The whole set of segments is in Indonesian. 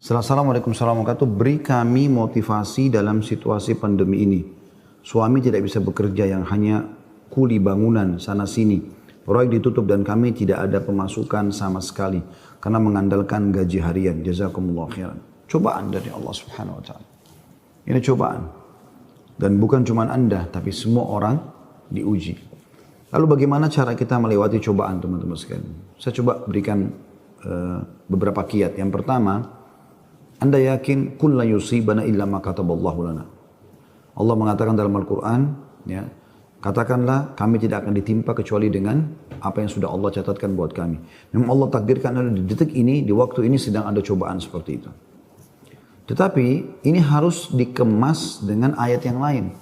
Assalamualaikum warahmatullahi wabarakatuh. Beri kami motivasi dalam situasi pandemi ini. Suami tidak bisa bekerja, yang hanya kuli bangunan sana sini. Proyek ditutup dan kami tidak ada pemasukan sama sekali karena mengandalkan gaji harian. Jazakumullah khairan. Cobaan dari Allah Subhanahu wa taala. Ini cobaan. Dan bukan cuma Anda, tapi semua orang diuji. Lalu bagaimana cara kita melewati cobaan, teman-teman sekalian? Saya coba berikan beberapa kiat. Yang pertama, Anda yakin kulla yusibana illa ma kataballahu lana. Allah mengatakan dalam Al-Quran, ya, katakanlah kami tidak akan ditimpa kecuali dengan apa yang sudah Allah catatkan buat kami. Memang Allah takdirkan ada di detik ini, di waktu ini sedang ada cobaan seperti itu. Tetapi ini harus dikemas dengan ayat yang lain,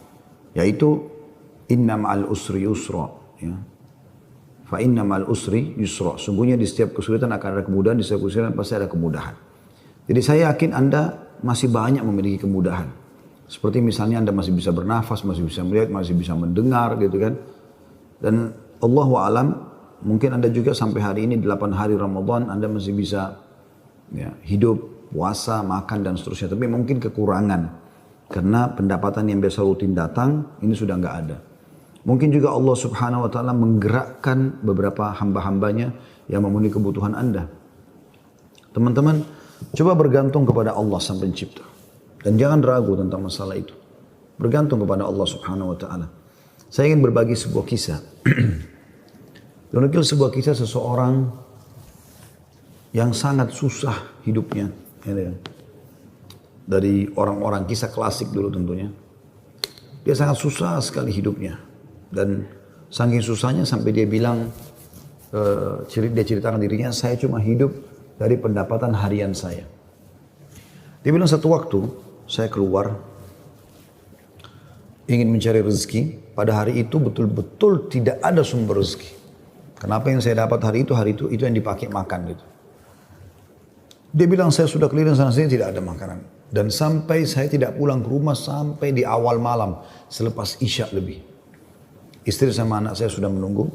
yaitu inna ma'al usri yusra. Ya. Fa inna ma'al usri yusra. Sungguhnya di setiap kesulitan akan ada kemudahan, di setiap kesulitan pasti ada kemudahan. Jadi saya yakin Anda masih banyak memiliki kemudahan. Seperti misalnya Anda masih bisa bernafas, masih bisa melihat, masih bisa mendengar gitu kan. Dan Allahu alam, mungkin Anda juga sampai hari ini 8 hari Ramadan Anda masih bisa ya, hidup, puasa, makan dan seterusnya. Tapi mungkin kekurangan karena pendapatan yang biasa rutin datang ini sudah nggak ada. Mungkin juga Allah Subhanahu wa taala menggerakkan beberapa hamba-hambanya yang memenuhi kebutuhan Anda. Teman-teman, coba bergantung kepada Allah Sang Pencipta. Dan jangan ragu tentang masalah itu. Bergantung kepada Allah Subhanahu wa taala. Saya ingin berbagi sebuah kisah. Menukil sebuah kisah seseorang yang sangat susah hidupnya. Dari orang-orang kisah klasik dulu tentunya. Dia sangat susah sekali hidupnya. Dan saking susahnya sampai dia bilang, dia ceritakan dirinya, saya cuma hidup dari pendapatan harian saya. Dia bilang satu waktu saya keluar ingin mencari rezeki. Pada hari itu betul-betul tidak ada sumber rezeki. Kenapa yang saya dapat hari itu yang dipakai makan gitu. Dia bilang saya sudah keliling sana sini tidak ada makanan. Dan sampai saya tidak pulang ke rumah sampai di awal malam selepas Isya lebih. Istri sama anak saya sudah menunggu.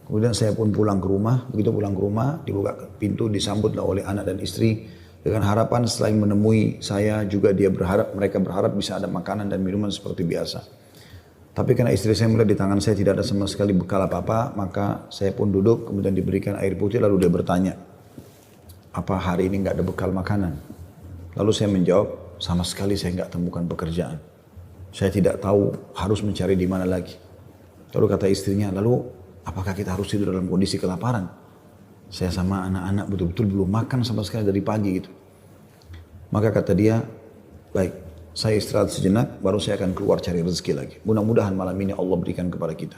Kemudian saya pun pulang ke rumah. Begitu pulang ke rumah, dibuka pintu, disambutlah oleh anak dan istri dengan harapan selain menemui saya juga mereka berharap bisa ada makanan dan minuman seperti biasa. Tapi karena istri saya melihat di tangan saya tidak ada sama sekali bekal apa-apa, maka saya pun duduk, kemudian diberikan air putih, lalu dia bertanya, apa hari ini nggak ada bekal makanan? Lalu saya menjawab, sama sekali saya nggak temukan pekerjaan. Saya tidak tahu harus mencari di mana lagi. Lalu kata istrinya, lalu apakah kita harus tidur dalam kondisi kelaparan? Saya sama anak-anak betul-betul belum makan sama sekali dari pagi gitu. Maka kata dia, baik, saya istirahat sejenak, baru saya akan keluar cari rezeki lagi. Mudah-mudahan malam ini Allah berikan kepada kita.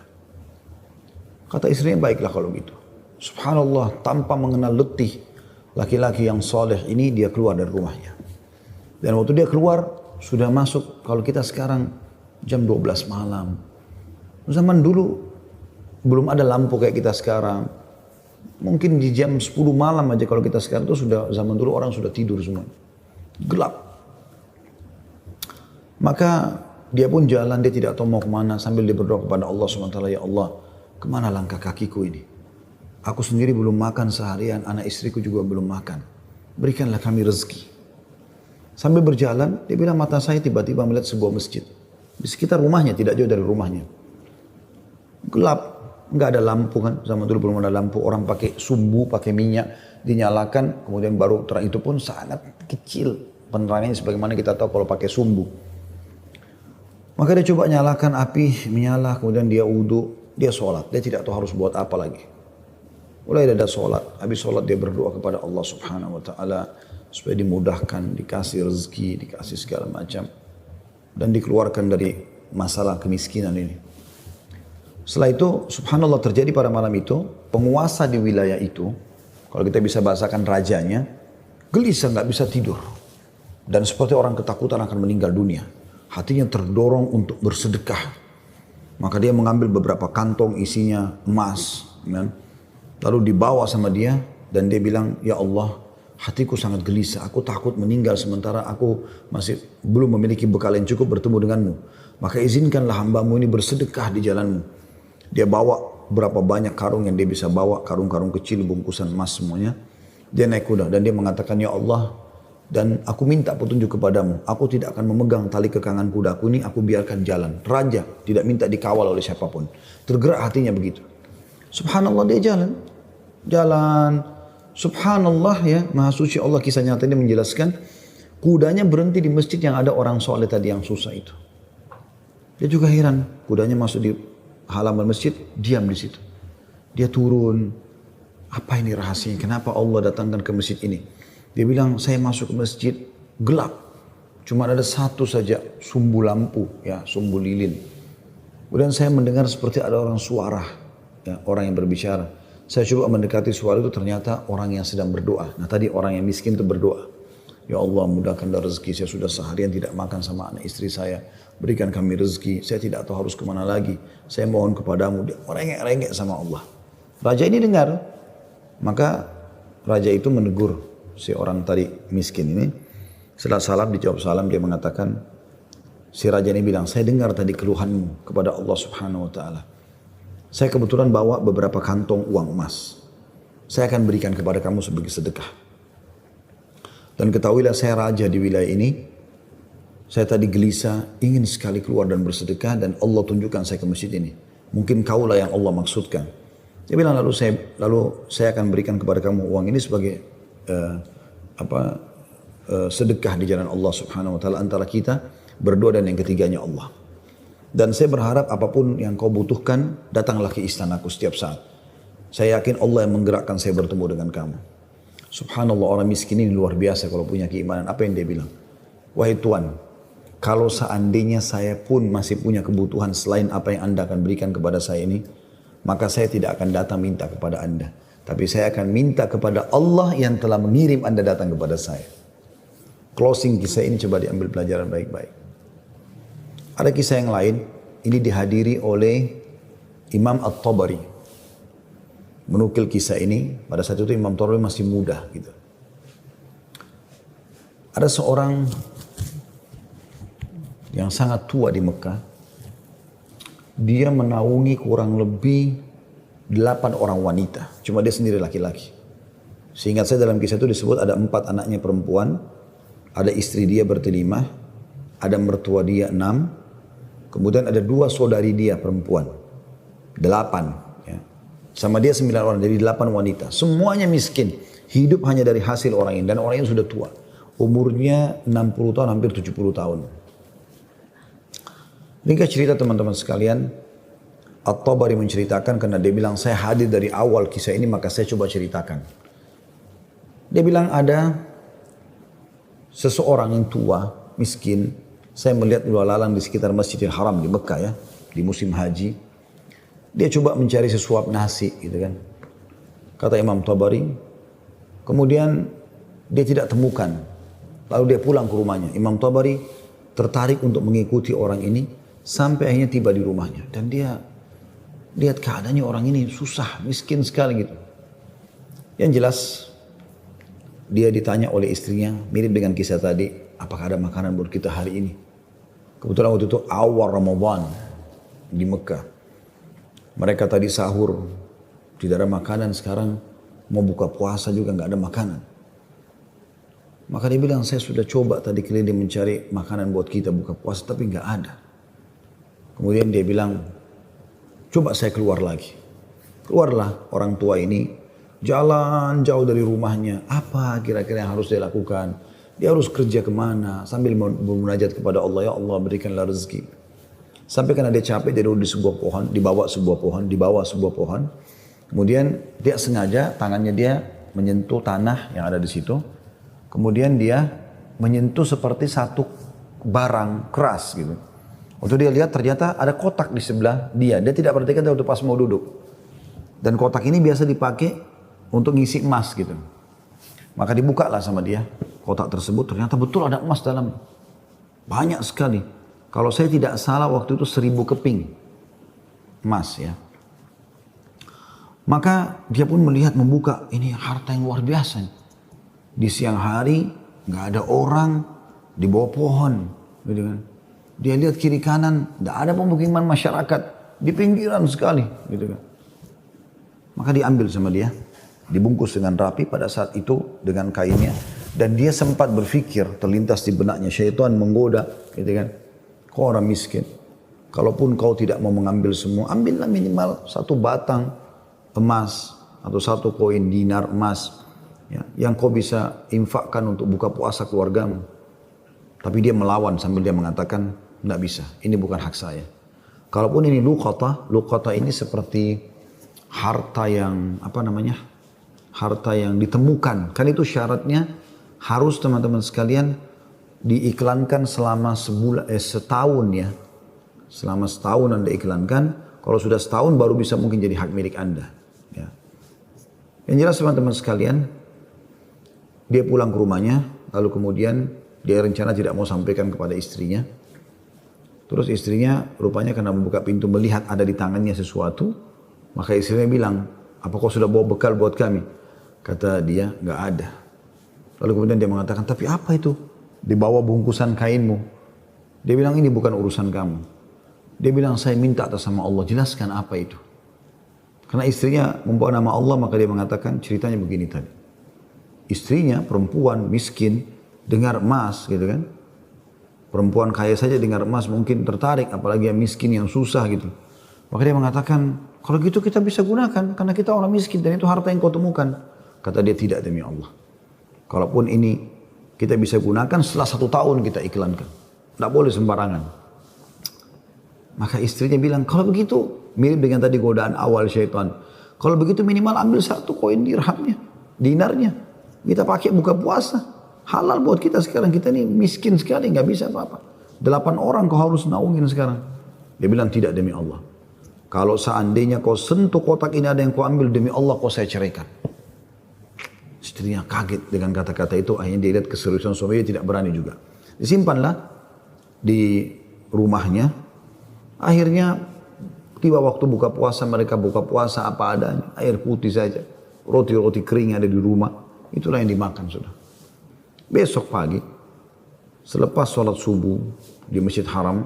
Kata istrinya, baiklah kalau gitu. Subhanallah, tanpa mengenal letih, laki-laki yang soleh ini dia keluar dari rumahnya. Dan waktu dia keluar, sudah masuk, kalau kita sekarang jam 12 malam. Zaman dulu, belum ada lampu kayak kita sekarang. Mungkin di jam 10 malam aja kalau kita sekarang itu sudah, zaman dulu orang sudah tidur semua. Gelap. Maka dia pun jalan, dia tidak tahu mau kemana sambil dia berdoa kepada Allah SWT. Ya Allah, kemana langkah kakiku ini? Aku sendiri belum makan seharian, anak istriku juga belum makan. Berikanlah kami rezeki. Sambil berjalan, dia bilang mata saya tiba-tiba melihat sebuah masjid. Di sekitar rumahnya, tidak jauh dari rumahnya. Gelap. Nggak ada lampu kan, zaman dulu belum ada lampu, orang pakai sumbu, pakai minyak, dinyalakan, kemudian baru terang, itu pun sangat kecil penerangannya sebagaimana kita tahu kalau pakai sumbu. Maka dia coba nyalakan api, menyala, kemudian dia wudu, dia sholat, dia tidak tahu harus buat apa lagi. Mulai ada sholat, habis sholat dia berdoa kepada Allah Subhanahu wa taala supaya dimudahkan, dikasih rezeki, dikasih segala macam, dan dikeluarkan dari masalah kemiskinan ini. Setelah itu, subhanallah terjadi pada malam itu, penguasa di wilayah itu, kalau kita bisa bahasakan rajanya, gelisah nggak bisa tidur. Dan seperti orang ketakutan akan meninggal dunia. Hatinya terdorong untuk bersedekah. Maka dia mengambil beberapa kantong isinya emas. Ya. Lalu dibawa sama dia, dan dia bilang, ya Allah, hatiku sangat gelisah, aku takut meninggal sementara aku masih belum memiliki bekal yang cukup bertemu denganmu. Maka izinkanlah hambamu ini bersedekah di jalanmu. Dia bawa berapa banyak karung yang dia bisa bawa, karung-karung kecil, bungkusan emas semuanya. Dia naik kuda dan dia mengatakan, ya Allah, Dan aku minta petunjuk kepadamu. Aku tidak akan memegang tali kekangan kudaku ini, aku biarkan jalan. Raja tidak minta dikawal oleh siapapun. Tergerak hatinya begitu. Subhanallah dia jalan. Jalan. Subhanallah ya, Maha Suci Allah, kisah nyata ini menjelaskan. Kudanya berhenti di masjid yang ada orang soleh tadi yang susah itu. Dia juga heran. Kudanya masuk di halaman masjid, diam di situ. Dia turun. Apa ini rahasianya? Kenapa Allah datangkan ke masjid ini? Dia bilang, saya masuk ke masjid gelap. Cuma ada satu saja sumbu lampu, ya, sumbu lilin. Kemudian saya mendengar seperti ada orang suara, ya, orang yang berbicara. Saya coba mendekati suara itu, ternyata orang yang sedang berdoa. Nah tadi orang yang miskin itu berdoa. Ya Allah, mudahkanlah rezeki, saya sudah seharian tidak makan sama anak istri saya. Berikan kami rezeki, saya tidak tahu harus kemana lagi. Saya mohon kepadamu. Dia merengek-rengek sama Allah. Raja ini dengar, maka raja itu menegur si orang tadi miskin ini. Setelah salam, dijawab salam, dia mengatakan, si raja ini bilang, saya dengar tadi keluhanmu kepada Allah Subhanahu wa ta'ala. Saya kebetulan bawa beberapa kantong uang emas. Saya akan berikan kepada kamu sebagai sedekah. Dan ketahuilah saya raja di wilayah ini. Saya tadi gelisah, ingin sekali keluar dan bersedekah, dan Allah tunjukkan saya ke masjid ini. Mungkin kaulah yang Allah maksudkan. Dia bilang, lalu saya akan berikan kepada kamu uang ini sebagai sedekah di jalan Allah Subhanahu wa ta'ala antara kita berdua, dan yang ketiganya Allah. Dan saya berharap apapun yang kau butuhkan, datanglah ke istanaku setiap saat. Saya yakin Allah yang menggerakkan saya bertemu dengan kamu. Subhanallah, orang miskin ini luar biasa kalau punya keimanan. Apa yang dia bilang? Wahai Tuhan, kalau seandainya saya pun masih punya kebutuhan selain apa yang Anda akan berikan kepada saya ini, maka saya tidak akan datang minta kepada Anda. Tapi saya akan minta kepada Allah yang telah mengirim Anda datang kepada saya. Closing kisah ini coba diambil pelajaran baik-baik. Ada kisah yang lain, ini dihadiri oleh Imam At-Tabari. Menukil kisah ini, pada saat itu Imam Tabari masih muda gitu. Ada seorang yang sangat tua di Mekah. Dia menaungi kurang lebih 8 orang wanita. Cuma dia sendiri laki-laki. Seingat saya dalam kisah itu disebut ada 4 anaknya perempuan. Ada istri dia berarti 5. Ada mertua dia 6. Kemudian ada 2 saudari dia perempuan. 8. Ya. Sama dia 9 orang. Jadi 8 wanita. Semuanya miskin. Hidup hanya dari hasil orang ini. Dan orang ini sudah tua. Umurnya 60 tahun, hampir 70 tahun. Ringkas cerita teman-teman sekalian. At-Tabari menceritakan karena dia bilang saya hadir dari awal kisah ini, maka saya coba ceritakan. Dia bilang ada seseorang yang tua, miskin. Saya melihat lalu lalang di sekitar Masjidil Haram di Mekah ya, di musim haji. Dia coba mencari sesuap nasi gitu kan. Kata Imam Tabari. Kemudian dia tidak temukan. Lalu dia pulang ke rumahnya. Imam Tabari tertarik untuk mengikuti orang ini sampai akhirnya tiba di rumahnya. Dan dia lihat keadaannya orang ini susah, miskin sekali gitu. Yang jelas, dia ditanya oleh istrinya, mirip dengan kisah tadi, apakah ada makanan buat kita hari ini? Kebetulan waktu itu awal Ramadan di Mekah. Mereka tadi sahur, tidak ada makanan, sekarang mau buka puasa juga nggak ada makanan. Maka dia bilang, saya sudah coba tadi keliling mencari makanan buat kita buka puasa, tapi nggak ada. Kemudian dia bilang, coba saya keluar lagi. Keluarlah orang tua ini, jalan jauh dari rumahnya. Apa kira-kira yang harus dia lakukan? Dia harus kerja kemana? Sambil bermunajat kepada Allah, ya Allah berikanlah rezeki. Sampai karena dia capek, dia duduk di sebuah pohon, dibawa sebuah pohon. Kemudian dia sengaja tangannya dia menyentuh tanah yang ada di situ. Kemudian dia menyentuh seperti satu barang keras gitu. Waktu dia lihat ternyata ada kotak di sebelah dia. Dia tidak perhatikan waktu pas mau duduk. Dan kotak ini biasa dipakai untuk ngisi emas gitu. Maka dibuka lah sama dia. Kotak tersebut ternyata betul ada emas dalam. Banyak sekali. Kalau saya tidak salah waktu itu 1000 keping emas ya. Maka dia pun melihat membuka. Ini harta yang luar biasa. Di siang hari nggak ada orang di bawah pohon. Gitu kan. Dia lihat kiri kanan, tidak ada pemukiman masyarakat, di pinggiran sekali, gitu kan. Maka diambil sama dia, dibungkus dengan rapi pada saat itu dengan kainnya, Dan dia sempat berpikir, terlintas di benaknya, syaitan menggoda, gitu kan. Kau orang miskin, kalaupun kau tidak mau mengambil semua, ambillah minimal 1 batang emas atau 1 koin dinar emas, ya, yang kau bisa infakkan untuk buka puasa keluargamu. Tapi dia melawan sambil dia mengatakan, tidak bisa, ini bukan hak saya. Kalaupun ini luqata ini seperti harta yang harta yang ditemukan. Kan itu syaratnya harus teman-teman sekalian diiklankan selama setahun ya. Selama setahun Anda iklankan. Kalau sudah setahun baru bisa mungkin jadi hak milik Anda. Ya. Yang jelas teman-teman sekalian, dia pulang ke rumahnya, lalu kemudian dia rencana tidak mau sampaikan kepada istrinya. Terus istrinya rupanya karena membuka pintu melihat ada di tangannya sesuatu, maka istrinya bilang, apa kau sudah bawa bekal buat kami? Kata dia, nggak ada. Lalu kemudian dia mengatakan, tapi apa itu? Di bawah bungkusan kainmu. Dia bilang, ini bukan urusan kamu. Dia bilang, saya minta atas nama Allah, jelaskan apa itu. Karena istrinya membawa nama Allah, maka dia mengatakan, ceritanya begini tadi. Istrinya, perempuan, miskin, dengar emas gitu kan. Perempuan kaya saja dengar emas mungkin tertarik, apalagi yang miskin, yang susah gitu. Maka dia mengatakan, kalau gitu kita bisa gunakan, karena kita orang miskin dan itu harta yang kau temukan. Kata dia, tidak demi Allah. Kalaupun ini kita bisa gunakan setelah 1 tahun kita iklankan. Tidak boleh sembarangan. Maka istrinya bilang, kalau begitu, mirip dengan tadi godaan awal syaitan. Kalau begitu minimal ambil 1 koin dirhamnya, dinarnya. Kita pakai buka puasa. Halal buat kita sekarang, kita ini miskin sekali, nggak bisa apa-apa. 8 orang kau harus naungin sekarang. Dia bilang, tidak demi Allah. Kalau seandainya kau sentuh kotak ini ada yang kau ambil, demi Allah kau saya ceraikan. Istrinya kaget dengan kata-kata itu, akhirnya dia lihat keseriusan suaminya, tidak berani juga. Disimpanlah di rumahnya. Akhirnya tiba waktu buka puasa, mereka buka puasa apa adanya, air putih saja, roti-roti kering ada di rumah, itulah yang dimakan sudah. Besok pagi, selepas sholat subuh di Masjid Haram,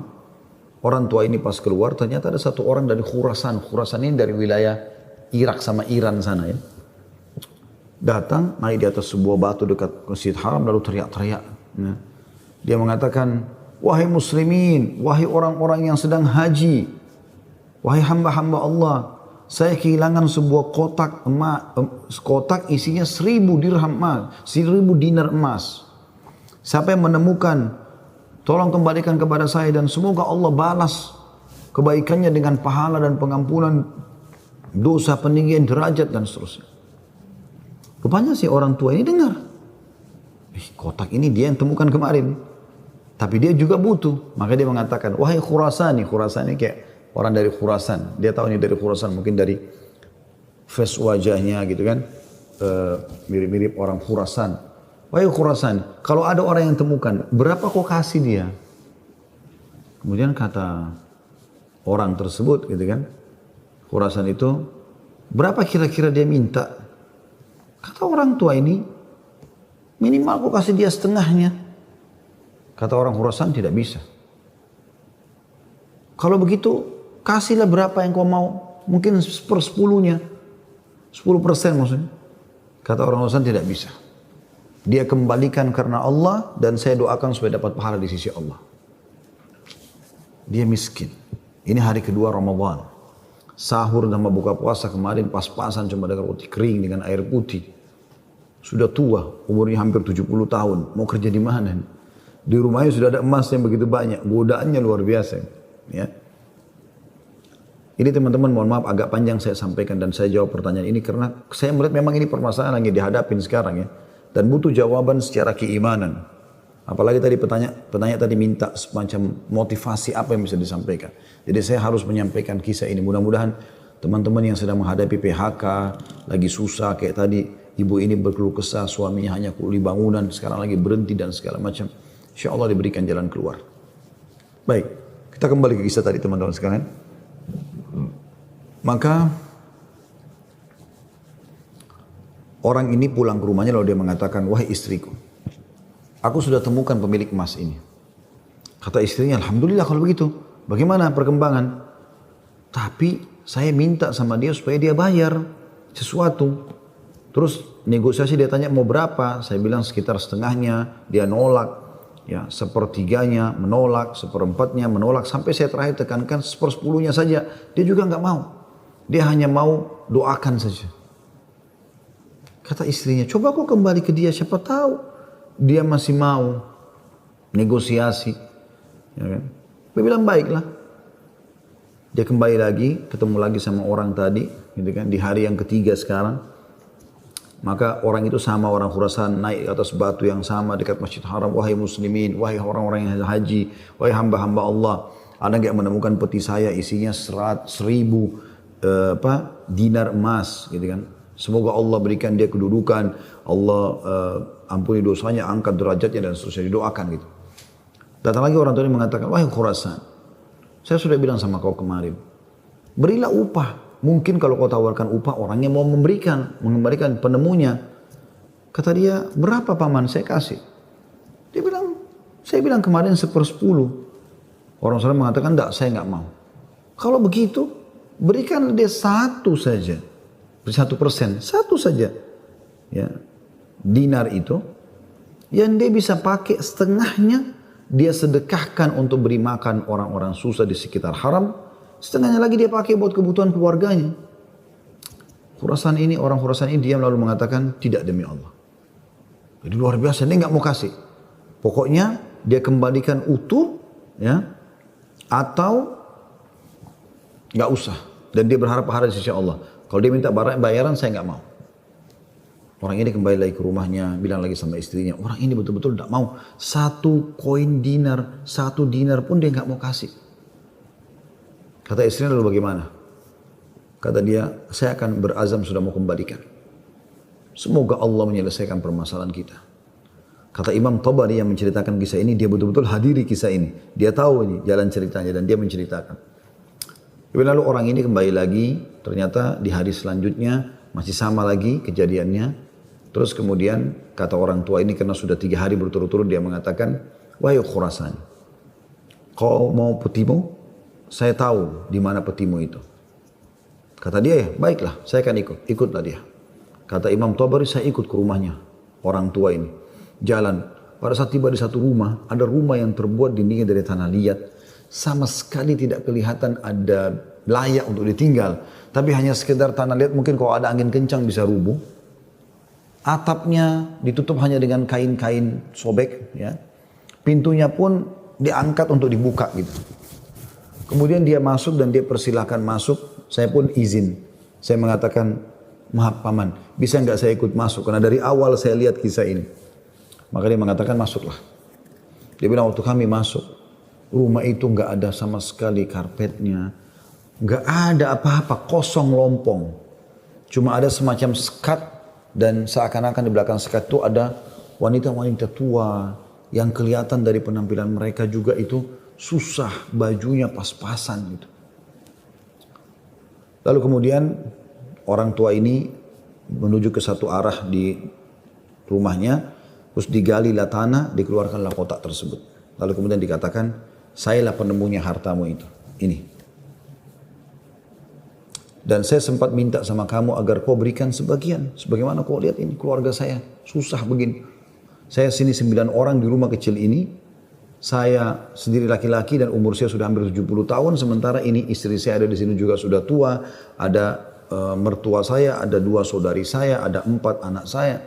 orang tua ini pas keluar, ternyata ada 1 orang dari Khurasan. Khurasan ini dari wilayah Irak sama Iran sana ya. Datang, naik di atas sebuah batu dekat Masjid Haram, lalu teriak-teriak. Nah, dia mengatakan, wahai muslimin, wahai orang-orang yang sedang haji, wahai hamba-hamba Allah, saya kehilangan sebuah kotak emas, kotak isinya 1000 dirham emas, 1000 dinar emas. Siapa yang menemukan, tolong kembalikan kepada saya dan semoga Allah balas kebaikannya dengan pahala dan pengampunan dosa, peninggian derajat dan seterusnya. Rupanya si orang tua ini dengar, kotak ini dia yang temukan kemarin, tapi dia juga butuh. Maka dia mengatakan, wahai Khurasani, Khurasani kayak orang dari Khurasan, dia tahu ini dari Khurasan, mungkin dari face wajahnya gitu kan, mirip-mirip orang Khurasan. Wahai Khurasan, kalau ada orang yang temukan, berapa kau kasih dia? Kemudian kata orang tersebut gitu kan, Khurasan itu, berapa kira-kira dia minta? Kata orang tua ini, minimal kau kasih dia setengahnya. Kata orang Khurasan, tidak bisa. Kalau begitu, kasihlah berapa yang kau mau. Mungkin 1/10-nya. 10% maksudnya. Kata orang Khurasan, tidak bisa. Dia kembalikan karena Allah dan saya doakan supaya dapat pahala di sisi Allah. Dia miskin. Ini hari kedua Ramadan. Sahur dan buka puasa kemarin pas-pasan cuma dengan roti kering dengan air putih. Sudah tua, umurnya hampir 70 tahun. Mau kerja di mana? Di rumahnya sudah ada emas yang begitu banyak. Godaannya luar biasa. Ya. Ini teman-teman mohon maaf agak panjang saya sampaikan dan saya jawab pertanyaan ini karena saya melihat memang ini permasalahan yang dihadapin sekarang ya. Dan butuh jawaban secara keimanan. Apalagi tadi penanya tadi minta semacam motivasi apa yang bisa disampaikan. Jadi saya harus menyampaikan kisah ini. Mudah-mudahan teman-teman yang sedang menghadapi PHK, lagi susah kayak tadi ibu ini berkeluh kesah, suaminya hanya kuli bangunan, sekarang lagi berhenti dan segala macam. Insya Allah diberikan jalan keluar. Baik, kita kembali ke kisah tadi teman-teman sekalian. Maka orang ini pulang ke rumahnya lalu dia mengatakan, wahai istriku, aku sudah temukan pemilik emas ini. Kata istrinya, alhamdulillah kalau begitu. Bagaimana perkembangan? Tapi saya minta sama dia supaya dia bayar sesuatu. Terus negosiasi dia tanya mau berapa, saya bilang sekitar setengahnya, dia nolak, ya sepertiganya menolak, seperempatnya menolak, sampai saya terakhir tekankan sepersepuluhnya saja, dia juga nggak mau. Dia hanya mau doakan saja. Kata istrinya, coba kau kembali ke dia, siapa tahu dia masih mau negosiasi. Ya kan? Dia bilang baiklah. Dia kembali lagi, ketemu lagi sama orang tadi, gitu kan, di hari yang ketiga sekarang. Maka orang itu sama orang Khurasan naik ke atas batu yang sama dekat Masjid Haram. Wahai muslimin, wahai orang-orang yang haji, wahai hamba-hamba Allah. Ada nggak menemukan peti saya isinya 100.000 dinar emas, gitu kan. Semoga Allah berikan dia kedudukan, Allah ampuni dosanya, angkat derajatnya dan seterusnya, didoakan gitu. Datang lagi orang tua ini mengatakan, wahai Khurasan, saya sudah bilang sama kau kemarin, berilah upah. Mungkin kalau kau tawarkan upah, orangnya mau mengembalikan penemunya. Kata dia, berapa paman saya kasih? Dia bilang, saya bilang kemarin 1/10. Orang sana mengatakan, enggak, saya enggak mau. Kalau begitu, berikan dia 1 saja. 1%, 1 saja. Ya, dinar itu, yang dia bisa pakai setengahnya, dia sedekahkan untuk beri makan orang-orang susah di sekitar haram. Setengahnya lagi dia pakai buat kebutuhan keluarganya. Orang Khurasan ini diam lalu mengatakan, tidak demi Allah. Jadi luar biasa, dia nggak mau kasih. Pokoknya dia kembalikan utuh, ya, atau nggak usah. Dan dia berharap pahala di sisi Allah. Kalau dia minta bayaran, saya nggak mau. Orang ini kembali lagi ke rumahnya, bilang lagi sama istrinya, orang ini betul-betul tidak mau. 1 koin dinar, 1 dinar pun dia nggak mau kasih. Kata istrinya, lalu bagaimana? Kata dia, saya akan berazam sudah mau kembalikan. Semoga Allah menyelesaikan permasalahan kita. Kata Imam Tabari yang menceritakan kisah ini, dia betul-betul hadiri kisah ini. Dia tahu ini jalan ceritanya dan dia menceritakan. Lalu orang ini kembali lagi, ternyata di hari selanjutnya masih sama lagi kejadiannya. Terus kemudian kata orang tua ini, karena sudah 3 hari berturut-turut, dia mengatakan, wahai Khurasan, kau mau petimu? Saya tahu di mana petimu itu. Kata dia, ya baiklah, saya akan ikut. Ikutlah dia. Kata Imam Tabari, saya ikut ke rumahnya orang tua ini. Jalan. Pada saat tiba di satu rumah, ada rumah yang terbuat dindingnya dari tanah liat. Sama sekali tidak kelihatan ada layak untuk ditinggal. Tapi hanya sekedar tanah liat, mungkin kalau ada angin kencang bisa rubuh. Atapnya ditutup hanya dengan kain-kain sobek. Ya. Pintunya pun diangkat untuk dibuka gitu. Kemudian dia masuk dan dia persilahkan masuk. Saya pun izin. Saya mengatakan, maaf paman, bisa nggak saya ikut masuk? Karena dari awal saya lihat kisah ini. Maka dia mengatakan, masuklah. Dia bilang, waktu kami masuk, rumah itu nggak ada sama sekali karpetnya. Nggak ada apa-apa, kosong lompong. Cuma ada semacam sekat dan seakan-akan di belakang sekat itu ada wanita-wanita tua yang kelihatan dari penampilan mereka juga itu susah, bajunya pas-pasan gitu. Lalu kemudian orang tua ini menuju ke satu arah di rumahnya, terus digalilah tanah, dikeluarkanlah kotak tersebut. Lalu kemudian dikatakan, sayalah penemunya hartamu itu, ini. Dan saya sempat minta sama kamu agar kau berikan sebagian. Sebagaimana kau lihat ini keluarga saya susah begini. Saya sini 9 orang di rumah kecil ini. Saya sendiri laki-laki dan umur saya sudah hampir 70 tahun. Sementara ini istri saya ada di sini juga sudah tua. Ada mertua saya, ada 2 saudari saya, ada 4 anak saya.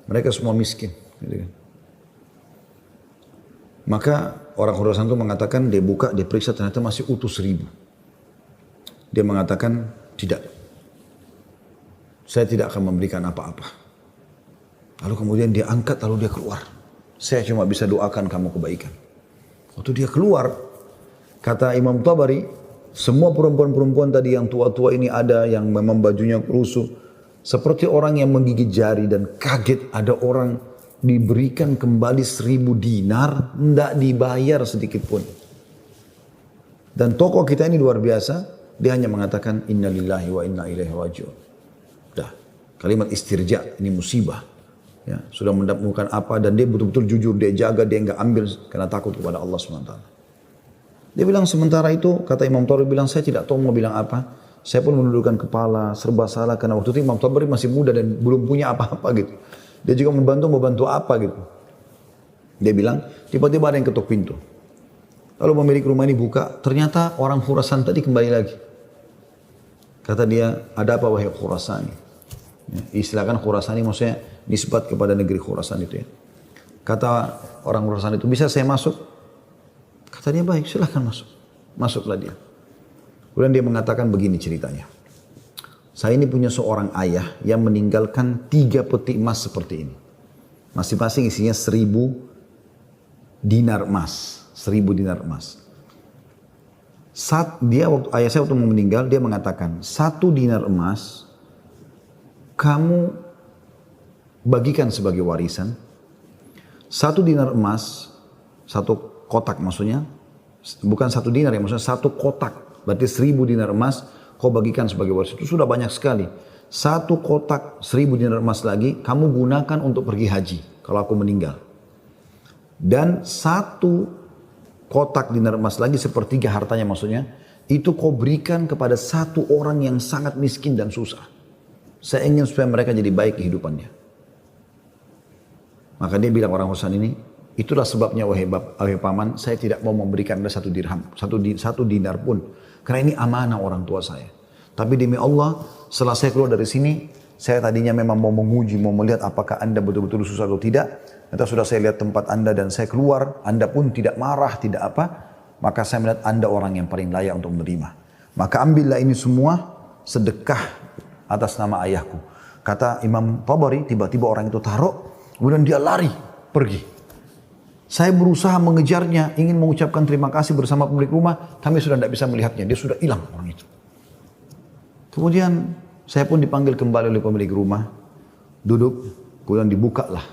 Mereka semua miskin. Gitu kan. Maka orang Khurasan itu mengatakan, dia buka, dia periksa, ternyata masih utuh 1.000. Dia mengatakan, tidak. Saya tidak akan memberikan apa-apa. Lalu kemudian dia angkat, lalu dia keluar. Saya cuma bisa doakan kamu kebaikan. Waktu dia keluar, kata Imam Tabari, semua perempuan-perempuan tadi yang tua-tua ini ada, yang memang bajunya rusuh. Seperti orang yang menggigit jari dan kaget ada orang diberikan kembali 1.000 dinar, tidak dibayar sedikit pun. Dan tokoh kita ini luar biasa, dia hanya mengatakan, Inna lillahi wa inna ilaihi raji'un. Dah, kalimat istirja, ini musibah. Ya, sudah menemukan apa dan dia betul-betul jujur, dia jaga, dia enggak ambil karena takut kepada Allah SWT. Dia bilang sementara itu, kata Imam Tabari bilang, saya tidak tahu mau bilang apa. Saya pun menundukkan kepala, serba salah karena waktu itu Imam Tabari masih muda dan belum punya apa-apa gitu. Dia juga membantu apa gitu. Dia bilang, tiba-tiba ada yang ketuk pintu. Lalu pemilik rumah ini buka, ternyata orang Khurasan tadi kembali lagi. Kata dia, ada apa wahai Khurasani? Ya, istilahkan Khurasani maksudnya nisbat kepada negeri Khurasan itu ya. Kata orang Khurasan itu, bisa saya masuk? Kata dia, baik silahkan masuk. Masuklah dia. Kemudian dia mengatakan begini ceritanya. Saya ini punya seorang ayah yang meninggalkan 3 peti emas seperti ini. Masing-masing isinya 1000 dinar emas. 1000 dinar emas. Ayah saya waktu mau meninggal, dia mengatakan, 1 dinar emas kamu bagikan sebagai warisan. 1 dinar emas, 1 kotak maksudnya, bukan 1 dinar ya, maksudnya 1 kotak. Berarti 1000 dinar emas kau bagikan sebagai warisan. Itu sudah banyak sekali. 1 kotak 1000 dinar emas lagi kamu gunakan untuk pergi haji kalau aku meninggal. Dan 1 kotak dinar emas lagi, sepertiga hartanya maksudnya, itu kau berikan kepada 1 orang yang sangat miskin dan susah. Saya ingin supaya mereka jadi baik kehidupannya. Maka dia bilang orang Khurasan ini, itulah sebabnya wahai paman, saya tidak mau memberikan Anda 1 dirham, 1 dinar pun. Karena ini amanah orang tua saya. Tapi demi Allah, setelah saya keluar dari sini, saya tadinya memang mau menguji, mau melihat apakah Anda betul-betul susah atau tidak. Ternyata sudah saya lihat tempat Anda dan saya keluar, Anda pun tidak marah, tidak apa. Maka saya melihat Anda orang yang paling layak untuk menerima. Maka ambillah ini semua sedekah atas nama ayahku. Kata Imam Tabari, tiba-tiba orang itu taruh, kemudian dia lari, pergi. Saya berusaha mengejarnya, ingin mengucapkan terima kasih bersama pemilik rumah, kami sudah tidak bisa melihatnya, dia sudah hilang orang itu. Kemudian saya pun dipanggil kembali oleh pemilik rumah, duduk, kemudian dibukalah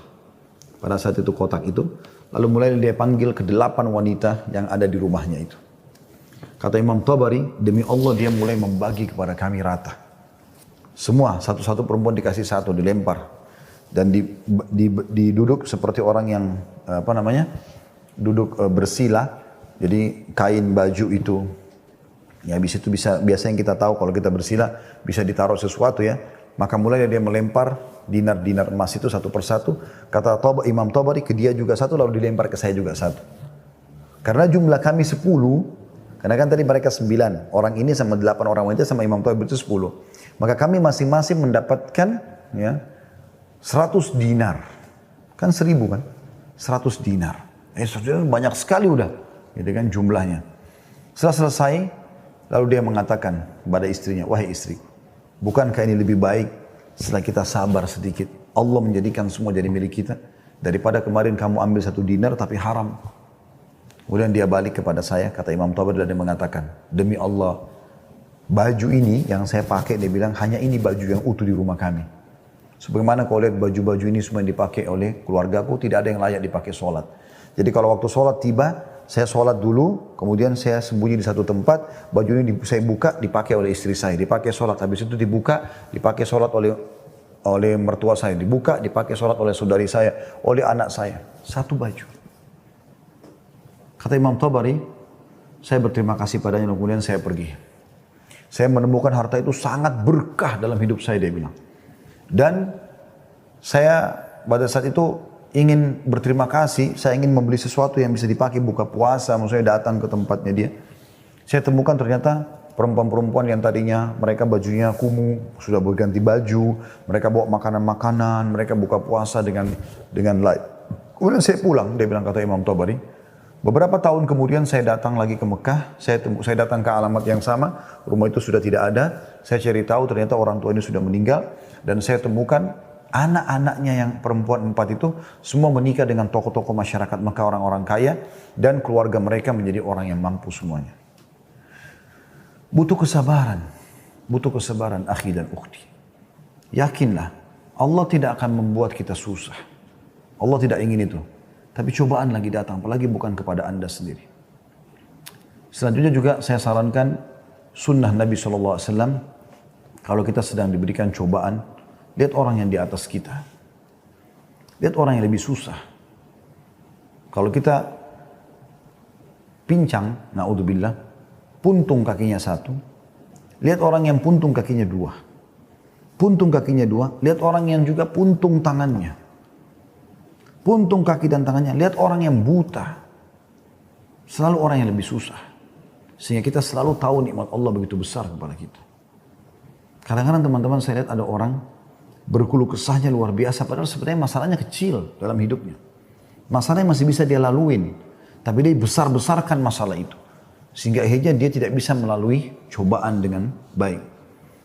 pada saat itu kotak itu, lalu mulai dia panggil ke 8 wanita yang ada di rumahnya itu. Kata Imam Tabari, demi Allah dia mulai membagi kepada kami rata. Semua, satu-satu perempuan dikasih 1, dilempar. Dan diduduk seperti orang yang, duduk bersila. Jadi kain baju itu, ya habis itu biasa yang kita tahu kalau kita bersila, bisa ditaruh sesuatu ya. Maka mulai dia melempar dinar-dinar emas itu satu persatu. Kata Imam Tabari, ke dia juga 1, lalu dilempar ke saya juga 1. Karena jumlah kami 10, karena kan tadi mereka 9. Orang ini sama 8 orang wanita sama Imam Tabari itu 10. Maka kami masing-masing mendapatkan ya 100 dinar. Kan 1000 kan? 100 dinar. 100 dinar banyak sekali udah. Gitu kan jumlahnya. Setelah selesai, lalu dia mengatakan kepada istrinya, wahai istri, bukankah ini lebih baik setelah kita sabar sedikit, Allah menjadikan semua jadi milik kita, daripada kemarin kamu ambil 1 dinar tapi haram. Kemudian dia balik kepada saya, kata Imam Tabari, dan dia mengatakan, demi Allah, baju ini yang saya pakai, dia bilang, hanya ini baju yang utuh di rumah kami. Sebagaimana kau lihat baju-baju ini semua yang dipakai oleh keluargaku, tidak ada yang layak dipakai sholat. Jadi kalau waktu sholat tiba, saya sholat dulu, kemudian saya sembunyi di satu tempat, baju ini saya buka, dipakai oleh istri saya, dipakai sholat. Habis itu dibuka, dipakai sholat oleh mertua saya, dibuka, dipakai sholat oleh saudari saya, oleh anak saya. 1 baju. Kata Imam Tabari, saya berterima kasih padanya, kemudian saya pergi. Saya menemukan harta itu sangat berkah dalam hidup saya, dia bilang. Dan saya pada saat itu ingin berterima kasih, saya ingin membeli sesuatu yang bisa dipakai buka puasa, maksudnya datang ke tempatnya dia. Saya temukan ternyata perempuan-perempuan yang tadinya mereka bajunya kumuh, sudah berganti baju, mereka bawa makanan-makanan, mereka buka puasa dengan light. Kemudian saya pulang, dia bilang, kata Imam Tabari. Beberapa tahun kemudian saya datang lagi ke Mekah, saya datang ke alamat yang sama, rumah itu sudah tidak ada, saya cari tahu ternyata orang tua ini sudah meninggal, dan saya temukan anak-anaknya yang perempuan 4 itu semua menikah dengan tokoh-tokoh masyarakat Mekah, orang-orang kaya, dan keluarga mereka menjadi orang yang mampu semuanya. Butuh kesabaran akhi dan ukhti. Yakinlah, Allah tidak akan membuat kita susah. Allah tidak ingin itu. Tapi cobaan lagi datang, apalagi bukan kepada Anda sendiri. Selanjutnya juga saya sarankan sunnah Nabi SAW, kalau kita sedang diberikan cobaan, lihat orang yang di atas kita. Lihat orang yang lebih susah. Kalau kita pincang, na'udzubillah, puntung kakinya 1, lihat orang yang puntung kakinya dua. Puntung kakinya dua, lihat orang yang juga puntung tangannya. Puntung kaki dan tangannya, lihat orang yang buta. Selalu orang yang lebih susah. Sehingga kita selalu tahu nikmat Allah begitu besar kepada kita. Kadang-kadang teman-teman saya lihat ada orang berkeluh kesahnya luar biasa, padahal sebenarnya masalahnya kecil dalam hidupnya. Masalahnya masih bisa dia laluin, tapi dia besar-besarkan masalah itu. Sehingga akhirnya dia tidak bisa melalui cobaan dengan baik.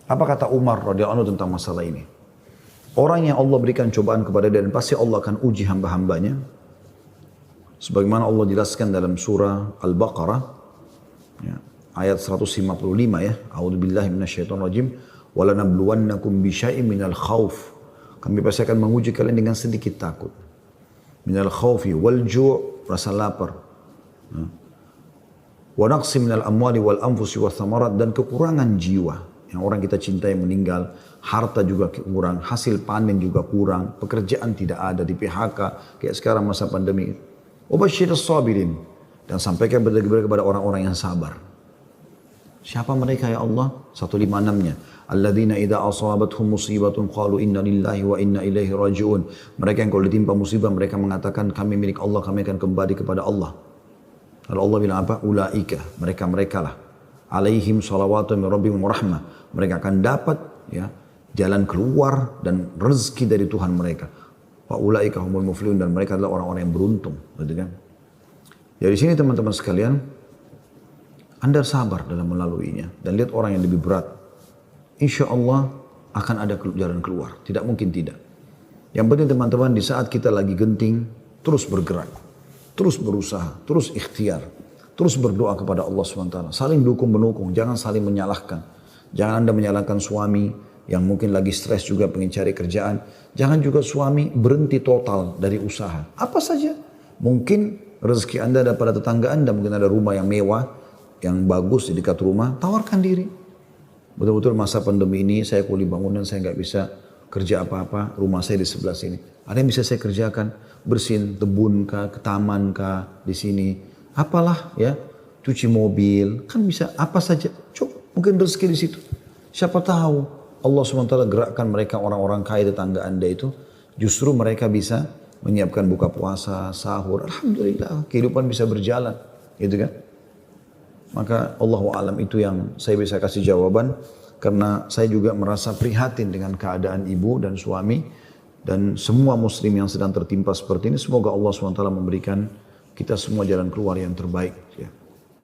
Apa kata Umar radhiyallahu anhu tentang masalah ini? Orang yang Allah berikan cobaan kepada dia dan pasti Allah akan uji hamba-hambanya. Sebagaimana Allah jelaskan dalam surah Al-Baqarah, ya, ayat 155 ya. A'udzubillahi minasyaitonirrajim. Walanabluwannakum bisyai'in minal khauf. Kami pasti akan menguji kalian dengan sedikit takut. Minal khaufi wal ju', rasa lapar. Ya. Wa naqsi minal amwali wal anfusi wath thamarat, dan kekurangan jiwa. Yang orang kita cintai meninggal, harta juga kurang, hasil panen juga kurang, pekerjaan tidak ada, di PHK, kayak sekarang masa pandemi. Wabashshirus sabirin, dan sampaikan berita kepada orang-orang yang sabar. Siapa mereka ya Allah? 156-nya. Alladzina idza asabathum musibatun qalu inna lillahi wa inna ilaihi raji'un. Mereka yang kalau ditimpa musibah mereka mengatakan kami milik Allah, kami akan kembali kepada Allah. Lalu Allah bilang apa? Ulaika, mereka lah. Alaihim salawatu min rabbihim wa rahmah. Mereka akan dapat ya jalan keluar dan rezeki dari Tuhan mereka. Wa ulaika humul muflihun, dan mereka adalah orang-orang yang beruntung, gitu kan? Jadi sini teman-teman sekalian, Anda sabar dalam melaluinya dan lihat orang yang lebih berat. Insya Allah akan ada jalan keluar, tidak mungkin tidak. Yang penting teman-teman, di saat kita lagi genting, terus bergerak, terus berusaha, terus ikhtiar. Terus berdoa kepada Allah SWT. Saling dukung-menukung, jangan saling menyalahkan. Jangan Anda menyalahkan suami yang mungkin lagi stres juga pengen cari kerjaan. Jangan juga suami berhenti total dari usaha. Apa saja. Mungkin rezeki Anda ada pada tetangga Anda, mungkin ada rumah yang mewah, yang bagus di dekat rumah, tawarkan diri. Betul-betul masa pandemi ini saya kuli bangunan, saya nggak bisa kerja apa-apa, rumah saya di sebelah sini. Ada yang bisa saya kerjakan, bersihin kebun kah, ke taman kah, di sini. Apalah ya, cuci mobil, kan bisa apa saja. Coba, mungkin rezeki di situ. Siapa tahu Allah SWT gerakkan mereka orang-orang kaya tetangga Anda itu, justru mereka bisa menyiapkan buka puasa, sahur. Alhamdulillah, kehidupan bisa berjalan, gitu kan? Maka Allahu a'lam itu yang saya bisa kasih jawaban, karena saya juga merasa prihatin dengan keadaan ibu dan suami dan semua muslim yang sedang tertimpa seperti ini. Semoga Allah SWT memberikan kita semua jalan keluar yang terbaik. Ya.